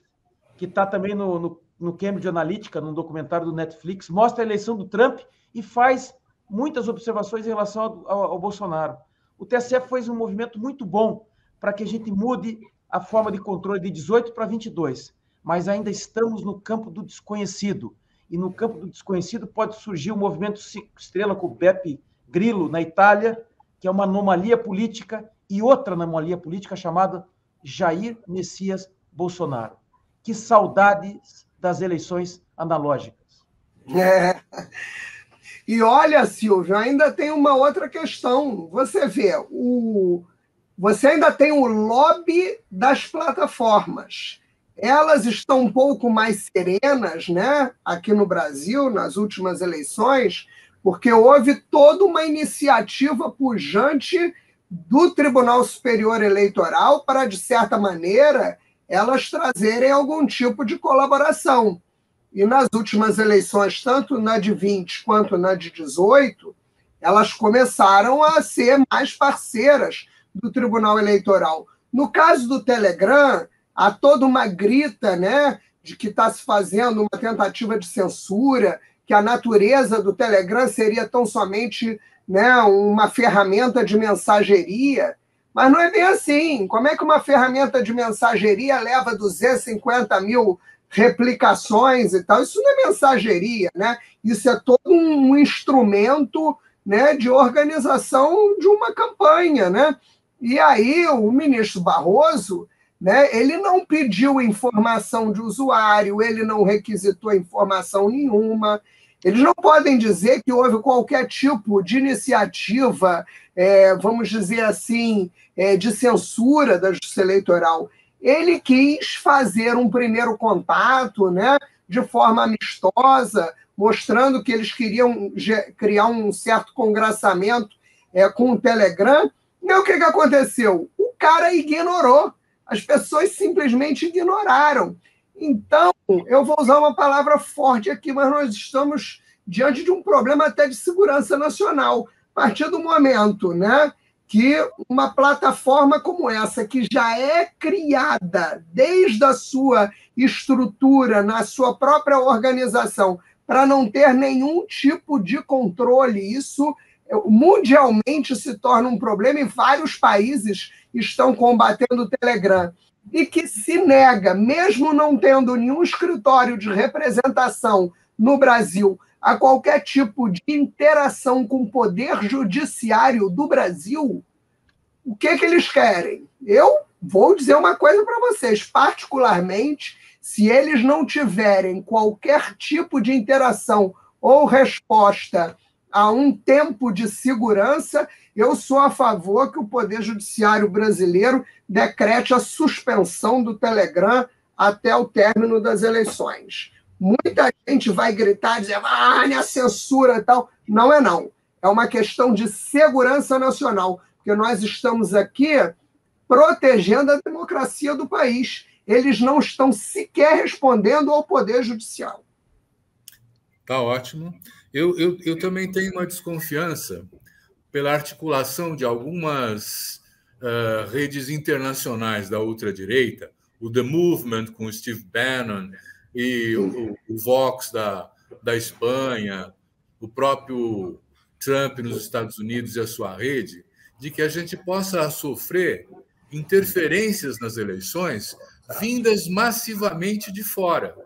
S3: que está também no Cambridge Analytica, num documentário do Netflix, mostra a eleição do Trump e faz muitas observações em relação ao Bolsonaro. O TSE fez um movimento muito bom para que a gente mude a forma de controle de 18 para 22, mas ainda estamos no campo do desconhecido. E no campo do desconhecido pode surgir o movimento 5 Estrela com o Beppe Grillo, na Itália, que é uma anomalia política, e outra anomalia política chamada Jair Messias Bolsonaro. Que saudades das eleições analógicas.
S2: E olha, Silvio, ainda tem uma outra questão. Você vê, você ainda tem o lobby das plataformas. Elas estão um pouco mais serenas, né, aqui no Brasil, nas últimas eleições, porque houve toda uma iniciativa pujante do Tribunal Superior Eleitoral para, de certa maneira, elas trazerem algum tipo de colaboração. E nas últimas eleições, tanto na de 20 quanto na de 18, elas começaram a ser mais parceiras do Tribunal Eleitoral. No caso do Telegram, há toda uma grita, né, de que está se fazendo uma tentativa de censura, que a natureza do Telegram seria tão somente, né, uma ferramenta de mensageria. Mas não é bem assim. Como é que uma ferramenta de mensageria leva 250 mil replicações e tal? Isso não é mensageria, né? Isso é todo um instrumento, né, de organização de uma campanha, né? E aí o ministro Barroso, né, ele não pediu informação de usuário, ele não requisitou informação nenhuma, Eles não podem dizer que houve qualquer tipo de iniciativa, vamos dizer assim, de censura da Justiça Eleitoral. Ele quis fazer um primeiro contato, né, de forma amistosa, mostrando que eles queriam criar um certo congraçamento com o Telegram. E o que aconteceu? O cara ignorou. As pessoas simplesmente ignoraram. Então, eu vou usar uma palavra forte aqui, mas nós estamos diante de um problema até de segurança nacional. A partir do momento, né, que uma plataforma como essa, que já é criada desde a sua estrutura, na sua própria organização, para não ter nenhum tipo de controle, isso mundialmente se torna um problema, e vários países estão combatendo o Telegram, e que se nega, mesmo não tendo nenhum escritório de representação no Brasil, a qualquer tipo de interação com o poder judiciário do Brasil, o que eles querem? Eu vou dizer uma coisa para vocês, particularmente, se eles não tiverem qualquer tipo de interação ou resposta a um tempo de segurança, eu sou a favor que o Poder Judiciário brasileiro decrete a suspensão do Telegram até o término das eleições. Muita gente vai gritar, dizer, a censura e tal. Não é não. É uma questão de segurança nacional, porque nós estamos aqui protegendo a democracia do país. Eles não estão sequer respondendo ao Poder Judicial.
S1: Tá ótimo. Eu também tenho uma desconfiança pela articulação de algumas redes internacionais da ultradireita, o The Movement com o Steve Bannon e o Vox da Espanha, o próprio Trump nos Estados Unidos e a sua rede, de que a gente possa sofrer interferências nas eleições vindas massivamente de fora,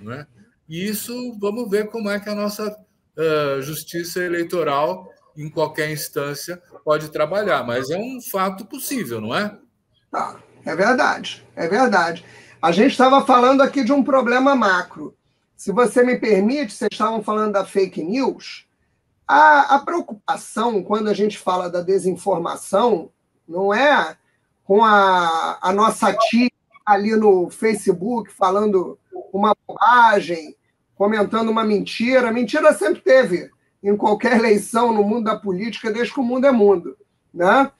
S1: não é? E isso, vamos ver como é que a nossa justiça eleitoral, em qualquer instância, pode trabalhar. Mas é um fato possível, não é?
S2: Tá, é verdade, é verdade. A gente estava falando aqui de um problema macro. Se você me permite, vocês estavam falando da fake news. A preocupação, quando a gente fala da desinformação, não é com a nossa tia ali no Facebook falando uma bobagem, comentando uma mentira. Mentira sempre teve em qualquer eleição no mundo da política, desde que o mundo é mundo, né?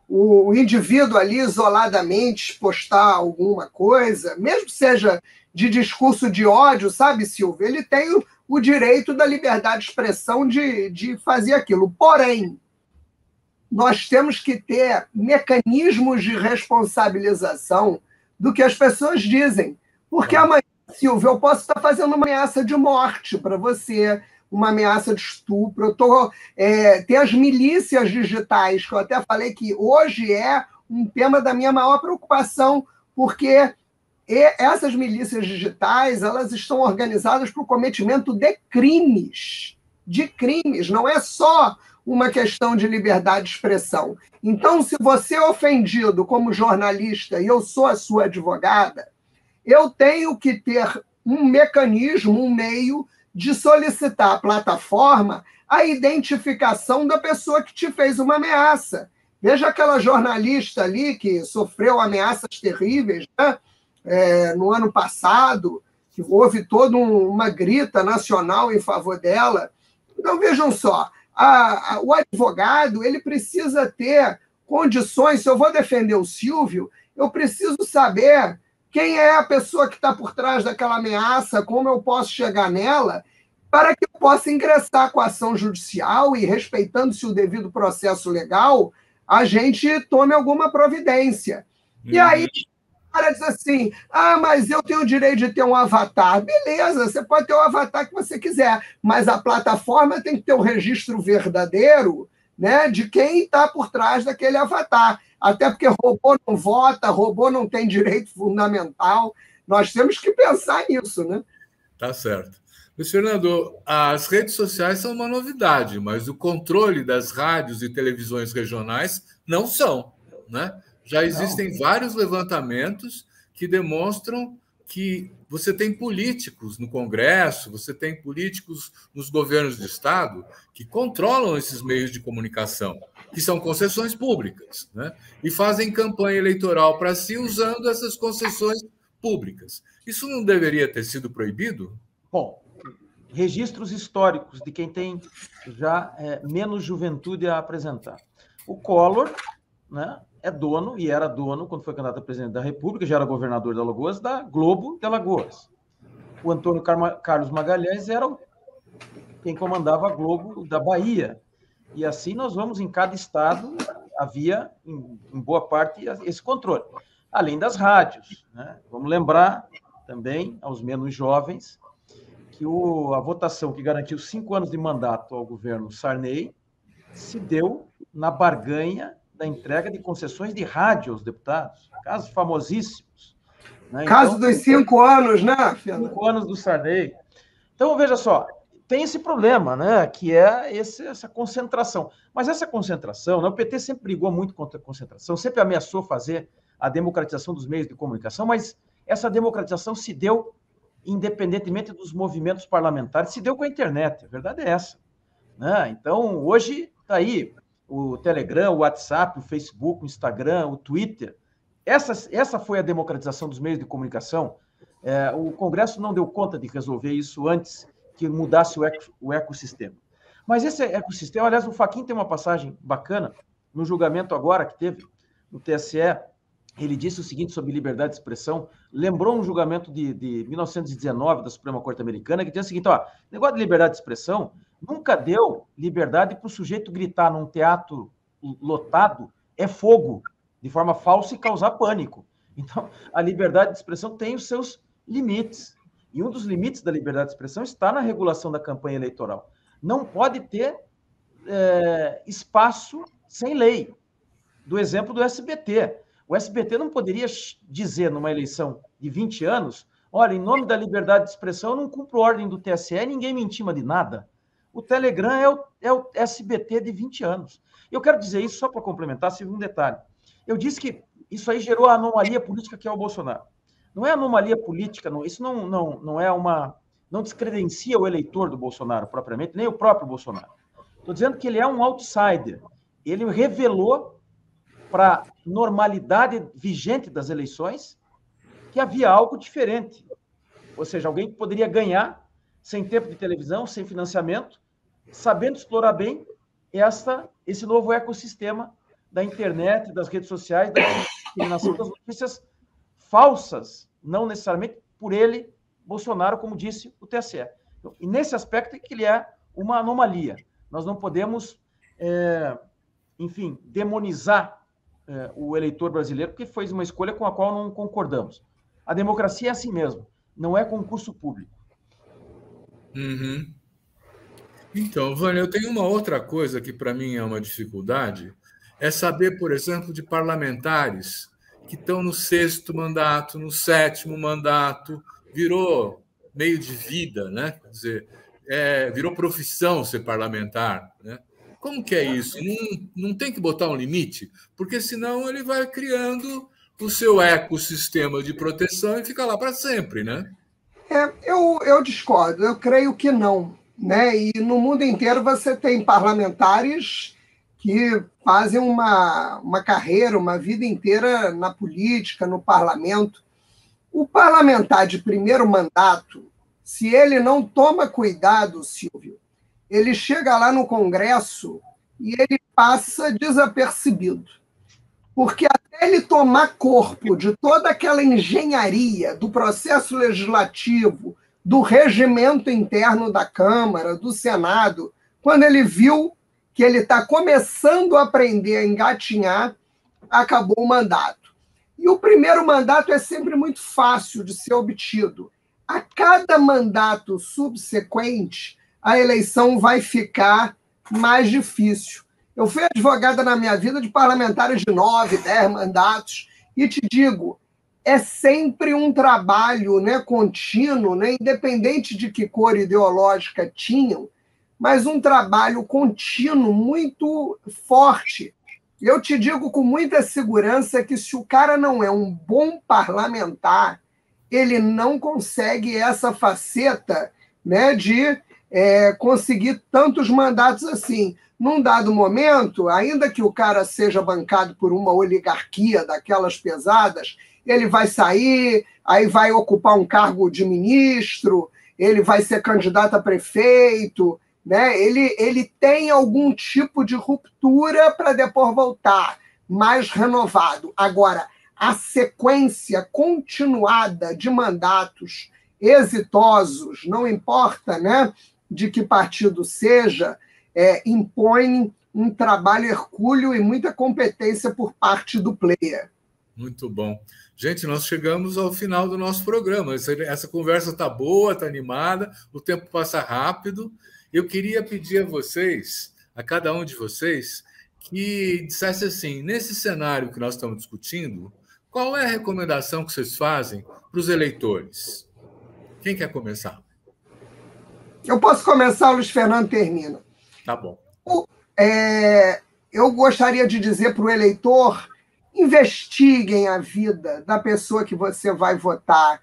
S2: O indivíduo ali, isoladamente, postar alguma coisa, mesmo que seja de discurso de ódio, sabe, Silvio? Ele tem o direito da liberdade de expressão de fazer aquilo. Porém, nós temos que ter mecanismos de responsabilização do que as pessoas dizem. Porque amanhã, Silvio, eu posso estar fazendo uma ameaça de morte para você, uma ameaça de estupro. Tem as milícias digitais, que eu até falei que hoje é um tema da minha maior preocupação, porque essas milícias digitais, elas estão organizadas para o cometimento de crimes, não é só uma questão de liberdade de expressão. Então, se você é ofendido como jornalista e eu sou a sua advogada, eu tenho que ter um mecanismo, um meio de solicitar à plataforma a identificação da pessoa que te fez uma ameaça. Veja aquela jornalista ali que sofreu ameaças terríveis, né? No ano passado, que houve toda uma grita nacional em favor dela. Então, vejam só, o advogado ele precisa ter condições. Se eu vou defender o Silvio, eu preciso saber quem é a pessoa que está por trás daquela ameaça, como eu posso chegar nela, para que eu possa ingressar com a ação judicial e, respeitando-se o devido processo legal, a gente tome alguma providência. E aí, o cara diz assim, mas eu tenho o direito de ter um avatar. Beleza, você pode ter o avatar que você quiser, mas a plataforma tem que ter o registro verdadeiro, né, de quem está por trás daquele avatar. Até porque robô não vota, robô não tem direito fundamental. Nós temos que pensar nisso, né?
S1: Tá certo. Luiz Fernando, as redes sociais são uma novidade, mas o controle das rádios e televisões regionais não são, né? Já existem vários levantamentos que demonstram que você tem políticos no Congresso, você tem políticos nos governos de Estado que controlam esses meios de comunicação, que são concessões públicas, né? E fazem campanha eleitoral para si usando essas concessões públicas. Isso não deveria ter sido proibido?
S3: Bom, registros históricos de quem tem já menos juventude a apresentar. O Collor, né, é dono, e era dono, quando foi candidato a presidente da República, já era governador de Alagoas, da Globo de Alagoas. O Antônio Carlos Magalhães era quem comandava a Globo da Bahia. E assim nós vamos, em cada estado, havia, em boa parte, esse controle. Além das rádios, né? Vamos lembrar também, aos menos jovens, que a votação que garantiu 5 anos de mandato ao governo Sarney se deu na barganha da entrega de concessões de rádio aos deputados, casos famosíssimos. Né?
S2: Caso dos 5 anos, né,
S3: Fernando? 5 anos do Sarney. Então, veja só, tem esse problema, né, que é essa concentração. Mas essa concentração, né, o PT sempre brigou muito contra a concentração, sempre ameaçou fazer a democratização dos meios de comunicação, mas essa democratização se deu independentemente dos movimentos parlamentares, se deu com a internet, a verdade é essa. Né? Então, hoje está aí o Telegram, o WhatsApp, o Facebook, o Instagram, o Twitter. Essa foi a democratização dos meios de comunicação. O Congresso não deu conta de resolver isso antes que mudasse o ecossistema. Mas esse ecossistema, aliás, o Fachin tem uma passagem bacana no julgamento agora que teve no TSE. Ele disse o seguinte sobre liberdade de expressão, lembrou um julgamento de 1919 da Suprema Corte Americana, que dizia o seguinte, negócio de liberdade de expressão nunca deu liberdade para o sujeito gritar num teatro lotado é fogo, de forma falsa e causar pânico. Então, a liberdade de expressão tem os seus limites. E um dos limites da liberdade de expressão está na regulação da campanha eleitoral. Não pode ter espaço sem lei. Do exemplo do SBT. O SBT não poderia dizer, numa eleição de 20 anos, olha, em nome da liberdade de expressão, eu não cumpro ordem do TSE, ninguém me intima de nada. O Telegram é o SBT de 20 anos. Eu quero dizer isso só para complementar, um detalhe. Eu disse que isso aí gerou a anomalia política que é o Bolsonaro. Não é anomalia política, não, isso não é não descredencia o eleitor do Bolsonaro propriamente, nem o próprio Bolsonaro. Estou dizendo que ele é um outsider. Ele revelou para a normalidade vigente das eleições que havia algo diferente. Ou seja, alguém que poderia ganhar sem tempo de televisão, sem financiamento, sabendo explorar bem esse novo ecossistema da internet, das redes sociais, da disseminação das notícias falsas, não necessariamente por ele, Bolsonaro, como disse o TSE. Então, e nesse aspecto é que ele é uma anomalia. Nós não podemos, enfim, demonizar o eleitor brasileiro, porque foi uma escolha com a qual não concordamos. A democracia é assim mesmo, não é concurso público.
S1: Uhum. Então, Vânia, eu tenho uma outra coisa que para mim é uma dificuldade, é saber, por exemplo, de parlamentares que estão no 6º mandato, no 7º mandato, virou meio de vida, né? Quer dizer, virou profissão ser parlamentar, né? Como que é isso? Não tem que botar um limite? Porque senão ele vai criando o seu ecossistema de proteção e fica lá para sempre, né?
S2: Eu discordo, eu creio que não. Né? E no mundo inteiro você tem parlamentares que fazem uma carreira, uma vida inteira na política, no parlamento. O parlamentar de primeiro mandato, se ele não toma cuidado, Silvio, ele chega lá no Congresso e ele passa desapercebido. Porque até ele tomar corpo de toda aquela engenharia do processo legislativo, do regimento interno da Câmara, do Senado, quando ele viu que ele está começando a aprender a engatinhar, acabou o mandato. E o primeiro mandato é sempre muito fácil de ser obtido. A cada mandato subsequente, a eleição vai ficar mais difícil. Eu fui advogada na minha vida de parlamentares de 9, 10 mandatos, e te digo, é sempre um trabalho, né, contínuo, né, independente de que cor ideológica tinham, mas um trabalho contínuo muito forte. Eu te digo com muita segurança que se o cara não é um bom parlamentar, ele não consegue essa faceta, né, de conseguir tantos mandatos assim. Num dado momento, ainda que o cara seja bancado por uma oligarquia daquelas pesadas, ele vai sair, aí vai ocupar um cargo de ministro, ele vai ser candidato a prefeito, né? Ele tem algum tipo de ruptura para depois voltar mais renovado. Agora, a sequência continuada de mandatos exitosos, não importa, né, de que partido seja, impõe um trabalho hercúleo e muita competência por parte do player.
S1: Muito bom. Gente, nós chegamos ao final do nosso programa. Essa conversa está boa, está animada, o tempo passa rápido. Eu queria pedir a vocês, a cada um de vocês, que dissesse assim, nesse cenário que nós estamos discutindo, qual é a recomendação que vocês fazem para os eleitores? Quem quer começar?
S2: Eu posso começar, o Luiz Fernando termina.
S1: Tá bom.
S2: Eu gostaria de dizer para o eleitor, investiguem a vida da pessoa que você vai votar.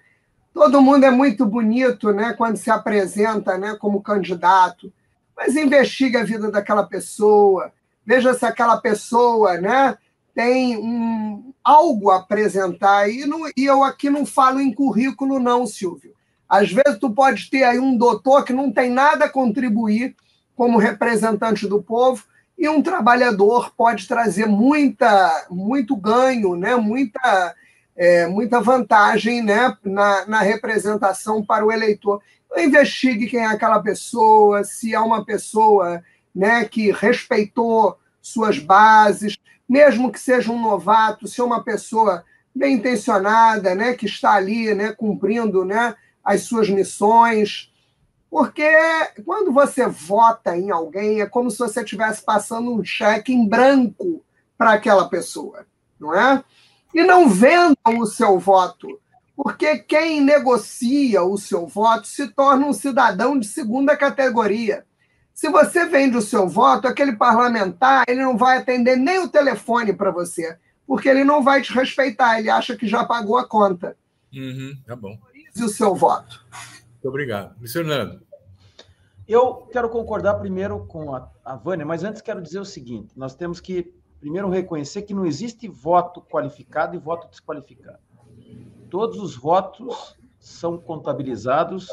S2: Todo mundo é muito bonito, né, quando se apresenta, né, como candidato, mas investigue a vida daquela pessoa, veja se aquela pessoa, né, tem algo a apresentar. E eu aqui não falo em currículo, não, Silvio. Às vezes tu pode ter aí um doutor que não tem nada a contribuir como representante do povo, e um trabalhador pode trazer muito ganho, né? muita vantagem, né? na representação para o eleitor. Então, investigue quem é aquela pessoa, se é uma pessoa, né, que respeitou suas bases, mesmo que seja um novato, se é uma pessoa bem intencionada, né, que está ali, né, cumprindo, né, as suas missões. Porque quando você vota em alguém, é como se você estivesse passando um cheque em branco para aquela pessoa, não é? E não vendam o seu voto, porque quem negocia o seu voto se torna um cidadão de segunda categoria. Se você vende o seu voto, aquele parlamentar ele não vai atender nem o telefone para você, porque ele não vai te respeitar, ele acha que já pagou a conta.
S1: Tá bom.
S2: E o seu voto.
S1: Muito obrigado. Luiz Fernando.
S3: Eu quero concordar primeiro com a Vânia, mas antes quero dizer o seguinte, nós temos que primeiro reconhecer que não existe voto qualificado e voto desqualificado. Todos os votos são contabilizados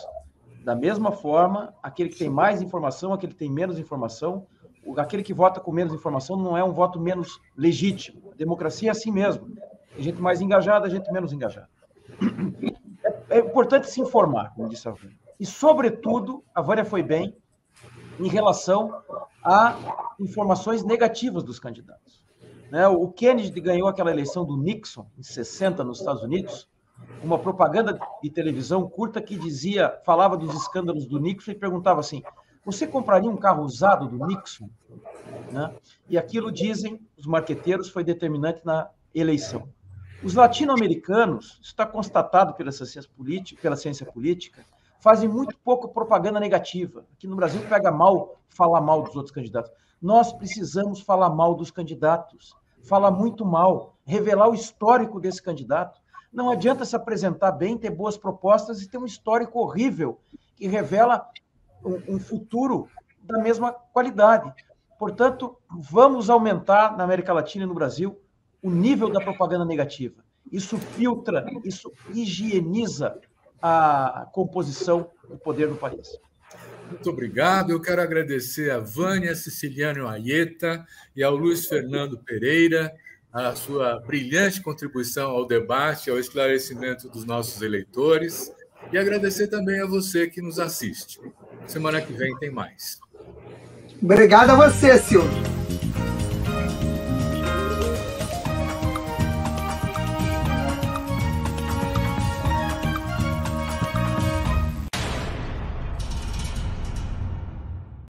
S3: da mesma forma, aquele que tem mais informação, aquele que tem menos informação, aquele que vota com menos informação não é um voto menos legítimo. A democracia é assim mesmo. Tem gente mais engajada, gente menos engajada. É importante se informar, como disse a Vânia. E, sobretudo, a Vânia foi bem em relação a informações negativas dos candidatos. O Kennedy ganhou aquela eleição do Nixon, em 60, nos Estados Unidos, uma propaganda de televisão curta que falava dos escândalos do Nixon e perguntava assim, você compraria um carro usado do Nixon? E aquilo, dizem os marqueteiros, foi determinante na eleição. Os latino-americanos, isso está constatado pela ciência política, fazem muito pouco propaganda negativa. Aqui no Brasil pega mal falar mal dos outros candidatos. Nós precisamos falar mal dos candidatos, falar muito mal, revelar o histórico desse candidato. Não adianta se apresentar bem, ter boas propostas e ter um histórico horrível que revela um futuro da mesma qualidade. Portanto, vamos aumentar na América Latina e no Brasil o nível da propaganda negativa. Isso filtra, isso higieniza a composição do poder do país.
S1: Muito obrigado. Eu quero agradecer a Vânia Siciliano Aieta e ao Luiz Fernando Pereira a sua brilhante contribuição ao debate, ao esclarecimento dos nossos eleitores, e agradecer também a você que nos assiste. Semana que vem tem mais.
S2: Obrigado a você, Silvio.